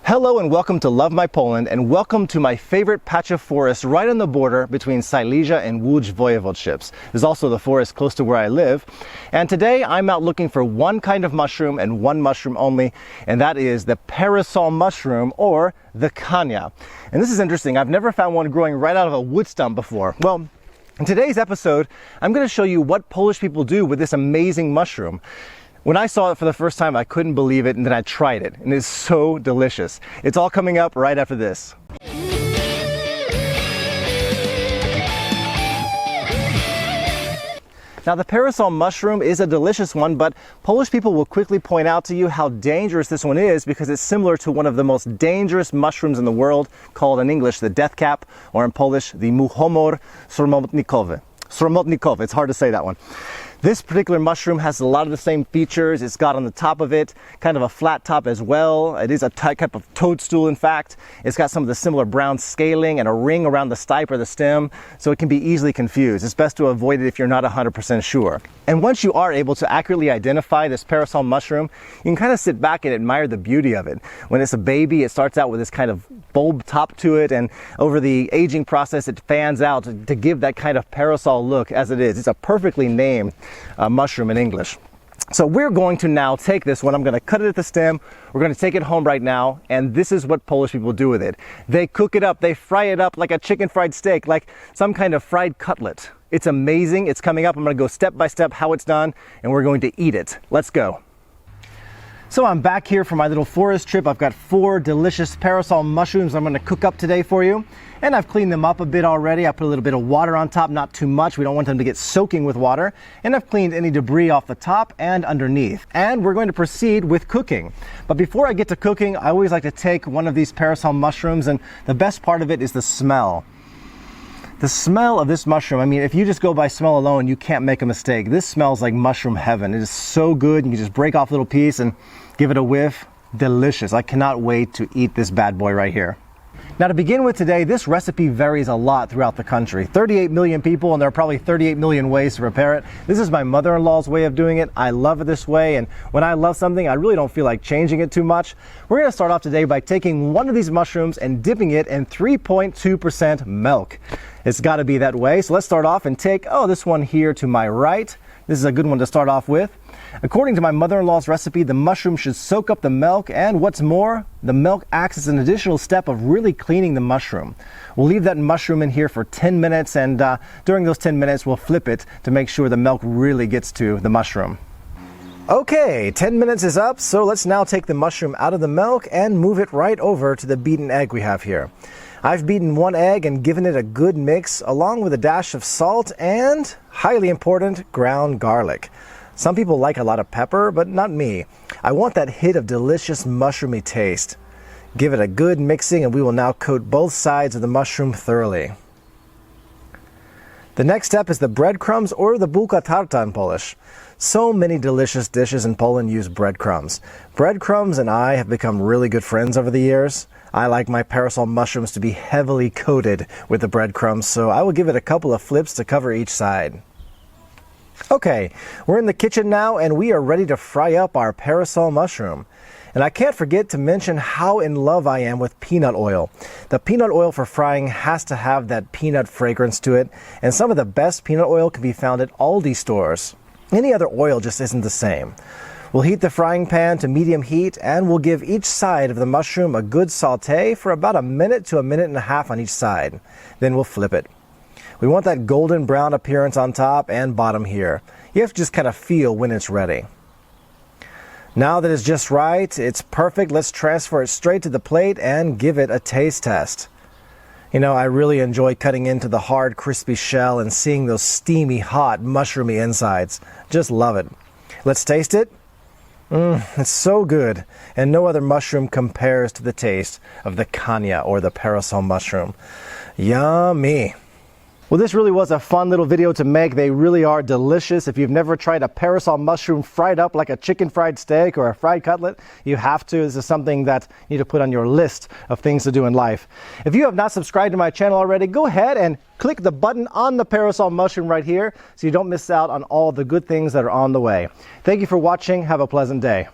Hello and welcome to Love My Poland, and welcome to my favorite patch of forest right on the border between Silesia and Łódź voivodeships. There's also the forest close to where I live. And today I'm out looking for one kind of mushroom and one mushroom only, and that is the parasol mushroom, or the kania. And this is interesting. I've never found one growing right out of a wood stump before. Well, in today's episode, I'm going to show you what Polish people do with this amazing mushroom. When I saw it for the first time, I couldn't believe it, and then I tried it, and it's so delicious. It's all coming up right after this. Now, the parasol mushroom is a delicious one, but Polish people will quickly point out to you how dangerous this one is because it's similar to one of the most dangerous mushrooms in the world, called in English the death cap, or in Polish the muchomor sromotnikowy. Sromotnikowy, it's hard to say that one. This particular mushroom has a lot of the same features. It's got on the top of it kind of a flat top as well. It is a type of toadstool, in fact. It's got some of the similar brown scaling and a ring around the stipe or the stem, so it can be easily confused. It's best to avoid it if you're not 100% sure. And once you are able to accurately identify this parasol mushroom, you can kind of sit back and admire the beauty of it. When it's a baby, it starts out with this kind of bulb top to it, and over the aging process, it fans out to give that kind of parasol look as it is. It's a perfectly named mushroom in English. So we're going to now take this one. I'm going to cut it at the stem. We're going to take it home right now, and this is what Polish people do with it. They cook it up. They fry it up like a chicken fried steak, like some kind of fried cutlet. It's amazing. It's coming up. I'm going to go step by step how it's done, and we're going to eat it. Let's go. So I'm back here for my little forest trip. I've got 4 delicious parasol mushrooms I'm going to cook up today for you. And I've cleaned them up a bit already. I put a little bit of water on top, not too much. We don't want them to get soaking with water. And I've cleaned any debris off the top and underneath. And we're going to proceed with cooking. But before I get to cooking, I always like to take one of these parasol mushrooms, and the best part of it is the smell. The smell of this mushroom, I mean, if you just go by smell alone, you can't make a mistake. This smells like mushroom heaven. It is so good. You can just break off a little piece and give it a whiff. Delicious. I cannot wait to eat this bad boy right here. Now, to begin with today, this recipe varies a lot throughout the country. 38 million people, and there are probably 38 million ways to prepare it. This is my mother-in-law's way of doing it. I love it this way, and when I love something, I really don't feel like changing it too much. We're going to start off today by taking one of these mushrooms and dipping it in 3.2% milk. It's got to be that way. So let's start off and take, this one here to my right. This is a good one to start off with. According to my mother-in-law's recipe, the mushroom should soak up the milk, and what's more, the milk acts as an additional step of really cleaning the mushroom. We'll leave that mushroom in here for 10 minutes, and during those 10 minutes, we'll flip it to make sure the milk really gets to the mushroom. Okay, 10 minutes is up, so let's now take the mushroom out of the milk and move it right over to the beaten egg we have here. I've beaten 1 egg and given it a good mix, along with a dash of salt and, highly important, ground garlic. Some people like a lot of pepper, but not me. I want that hit of delicious mushroomy taste. Give it a good mixing, and we will now coat both sides of the mushroom thoroughly. The next step is the breadcrumbs, or the bułka tarta in Polish. So many delicious dishes in Poland use breadcrumbs. Breadcrumbs and I have become really good friends over the years. I like my parasol mushrooms to be heavily coated with the breadcrumbs, so I will give it a couple of flips to cover each side. Okay, we're in the kitchen now, and we are ready to fry up our parasol mushroom. And I can't forget to mention how in love I am with peanut oil. The peanut oil for frying has to have that peanut fragrance to it, and some of the best peanut oil can be found at Aldi stores. Any other oil just isn't the same. We'll heat the frying pan to medium heat, and we'll give each side of the mushroom a good saute for about 1 minute to 1.5 minutes on each side. Then we'll flip it. We want that golden brown appearance on top and bottom here. You have to just kind of feel when it's ready. Now that it's just right, it's perfect. Let's transfer it straight to the plate and give it a taste test. You know, I really enjoy cutting into the hard, crispy shell and seeing those steamy, hot, mushroomy insides. Just love it. Let's taste it. It's so good, and no other mushroom compares to the taste of the kania, or the parasol mushroom. Yummy! Well, this really was a fun little video to make. They really are delicious. If you've never tried a parasol mushroom fried up like a chicken fried steak or a fried cutlet, you have to. This is something that you need to put on your list of things to do in life. If you have not subscribed to my channel already, go ahead and click the button on the parasol mushroom right here so you don't miss out on all the good things that are on the way. Thank you for watching. Have a pleasant day.